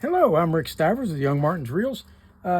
Hello, I'm Rick Stivers of YoungMartin'sReels.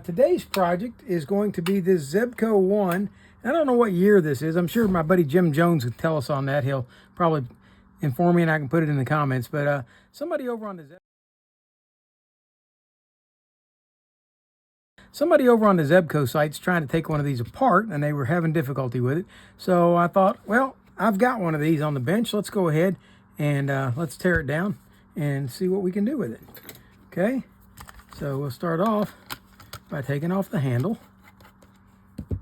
Today's project is going to be this Zebco One. I don't know what year this is. I'm sure my buddy Jim Jones would tell us on that. He'll probably inform me and I can put it in the comments. But somebody over on the Zebco site's trying to take one of these apart, and they were having difficulty with it. So I thought, well, I've got one of these on the bench. Let's go ahead and let's tear it down and see what we can do with it. Okay, so we'll start off by taking off the handle. And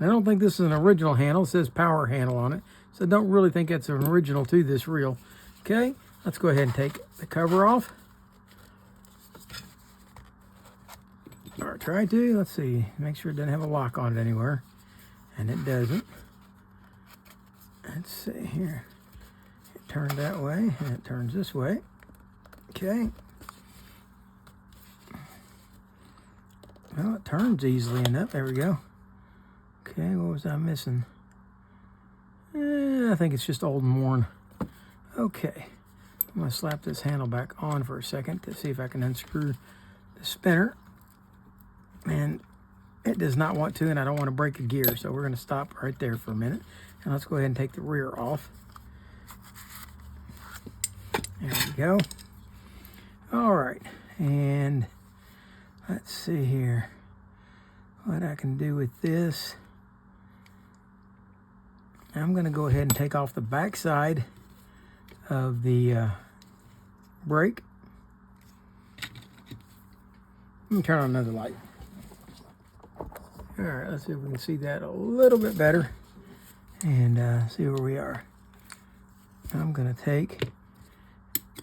I don't think this is an original handle. It says power handle on it, so I don't really think it's an original to this reel. Okay, let's go ahead and take the cover off. Or try to. Let's see. Make sure it doesn't have a lock on it anywhere. And it doesn't. Let's see here. It turned that way, and it turns this way. Okay. Well, it turns easily enough. There we go. Okay, what was I missing? I think it's just old and worn. Okay. I'm going to slap this handle back on for a second to see if I can unscrew the spinner. And it does not want to, and I don't want to break a gear, so we're going to stop right there for a minute. And let's go ahead and take the rear off. There we go. All right, and let's see here what I can do with this. I'm going to go ahead and take off the back side of the brake. Let me turn on another light. All right, let's see if we can see that a little bit better and see where we are. I'm going to take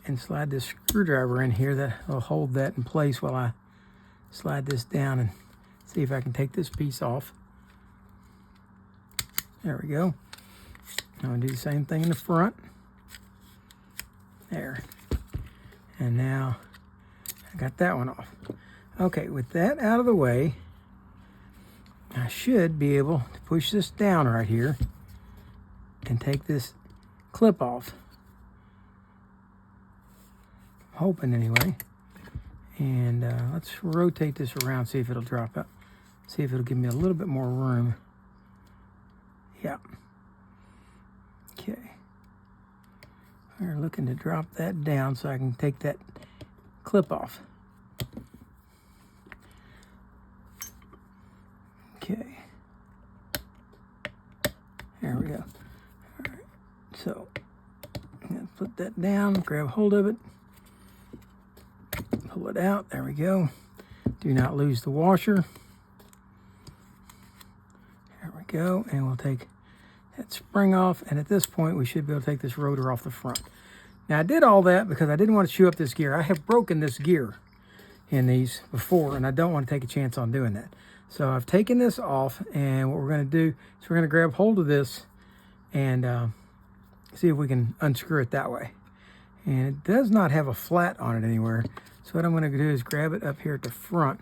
and slide this screwdriver in here that will hold that in place while I slide this down and see if I can take this piece off. There we go. I'm going to do the same thing in the front. There. And now I got that one off. Okay, with that out of the way, I should be able to push this down right here and take this clip off. I'm hoping anyway. And let's rotate this around, see if it'll drop out. See if it'll give me a little bit more room. Yeah. Okay. We're looking to drop that down so I can take that clip off. Okay. There we go. All right. So I'm going to put that down, grab hold of it, pull it out. There we go. Do not lose the washer. There we go. And we'll take that spring off. And at this point, we should be able to take this rotor off the front. Now, I did all that because I didn't want to chew up this gear. I have broken this gear in these before, and I don't want to take a chance on doing that. So I've taken this off, and what we're going to do is we're going to grab hold of this and see if we can unscrew it that way. And it does not have a flat on it anywhere. So what I'm going to do is grab it up here at the front,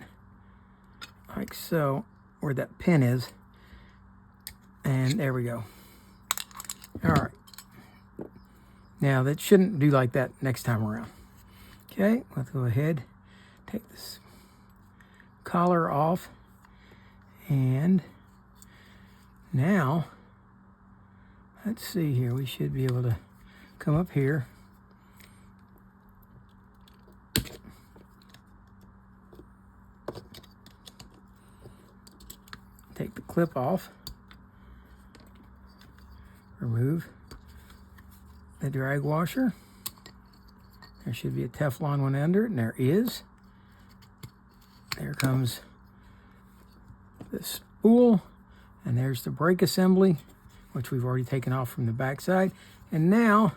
like so, where that pin is. And there we go. All right. Now, that shouldn't do like that next time around. Okay, let's go ahead, take this collar off. And now, let's see here. We should be able to come up here. Take the clip off. Remove the drag washer. There should be a Teflon one under it, and there is. There comes the spool, and there's the brake assembly, which we've already taken off from the back side. And now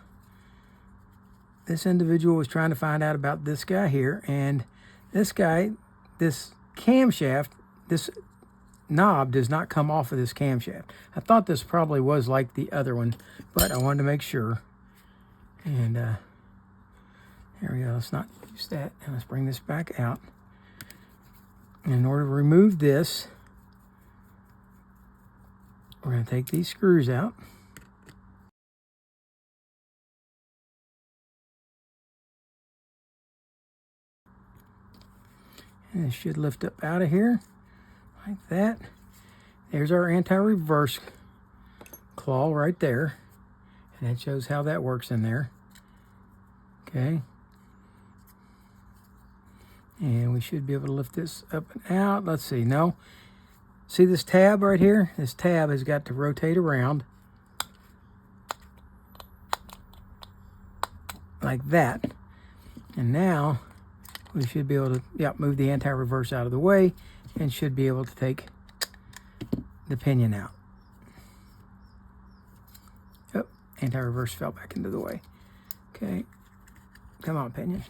this individual was trying to find out about this guy here, and this guy, this camshaft, this knob does not come off of this camshaft. I thought this probably was like the other one, but I wanted to make sure. And there we go. Let's not use that, and let's bring this back out. And in order to remove this, we're going to take these screws out. And it should lift up out of here like that. There's our anti-reverse claw right there. And it shows how that works in there. Okay. And we should be able to lift this up and out. Let's see. No. See this tab right here? This tab has got to rotate around like that. And now we should be able to, move the anti-reverse out of the way and should be able to take the pinion out. Oh, anti-reverse fell back into the way. Okay. Come on, pinion.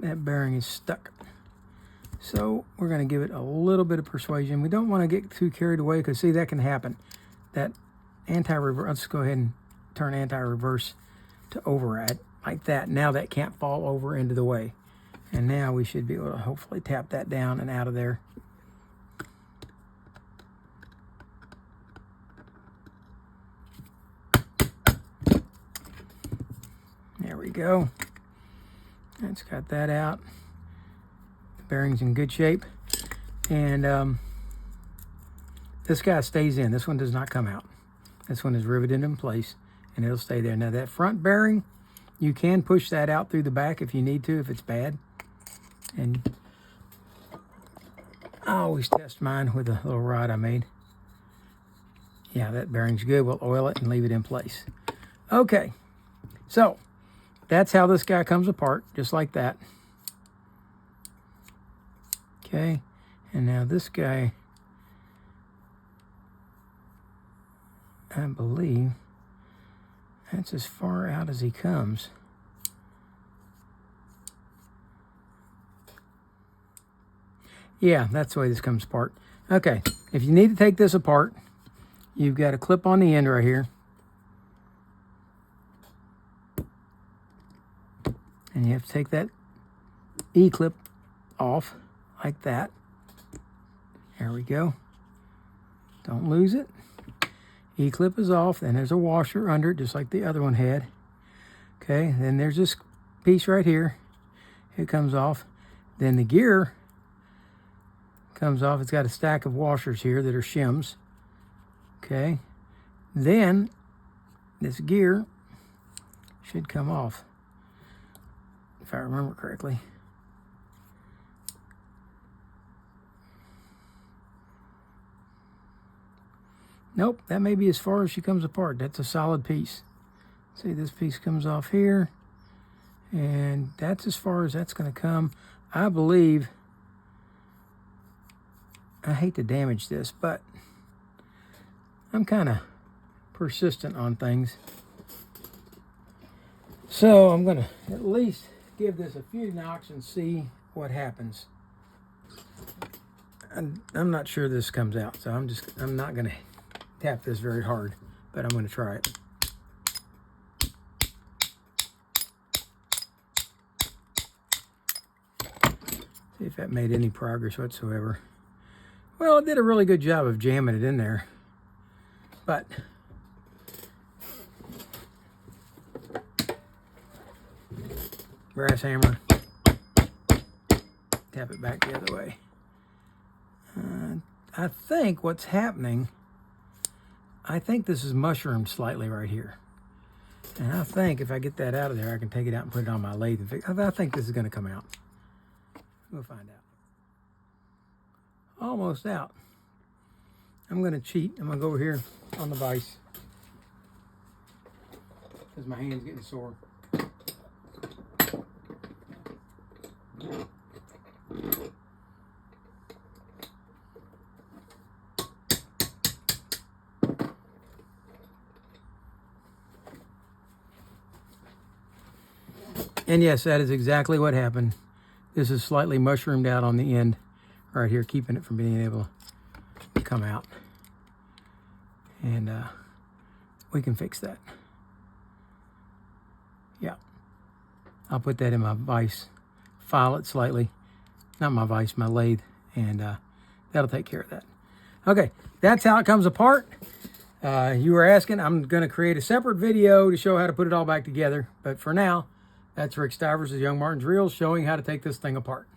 That bearing is stuck. So we're going to give it a little bit of persuasion. We don't want to get too carried away because, see, that can happen. That anti-reverse, let's go ahead and turn anti-reverse to override like that. Now that can't fall over into the way. And now we should be able to hopefully tap that down and out of there. There we go. It's got that out. The bearing's in good shape. And this guy stays in. This one does not come out. This one is riveted in place and it'll stay there. Now that front bearing, you can push that out through the back if you need to, if it's bad. And I always test mine with a little rod I made. Yeah, that bearing's good. We'll oil it and leave it in place. Okay, so that's how this guy comes apart, just like that. Okay, and now this guy, I believe that's as far out as he comes. Yeah, that's the way this comes apart. Okay, if you need to take this apart, you've got a clip on the end right here. And you have to take that E-clip off like that. There we go. Don't lose it. E-clip is off. Then there's a washer under it, just like the other one had. Okay, then there's this piece right here. It comes off. Then the gear comes off. It's got a stack of washers here that are shims. Okay. Then this gear should come off, if I remember correctly. Nope, that may be as far as she comes apart. That's a solid piece. See, this piece comes off here, and that's as far as that's going to come. I believe, I hate to damage this, but I'm kind of persistent on things. So I'm going to at least give this a few knocks and see what happens. I'm not sure this comes out, so I'm not going to tap this very hard, but I'm going to try it. See if that made any progress whatsoever. Well, it did a really good job of jamming it in there, but brass hammer, tap it back the other way. I think what's happening, I think this is mushroomed slightly right here. And I think if I get that out of there, I can take it out and put it on my lathe and fix. I think this is going to come out. We'll find out. Almost out. I'm going to cheat. I'm going to go over here on the vise because my hand's getting sore. And yes, that is exactly what happened. This is slightly mushroomed out on the end right here, keeping it from being able to come out. And we can fix that. Yeah. I'll put that in my vise, file it slightly. Not my vise, my lathe, and that'll take care of that. Okay, that's how it comes apart. You were asking, I'm going to create a separate video to show how to put it all back together. But for now, that's Rick Stivers of Young Martin's Reels showing how to take this thing apart.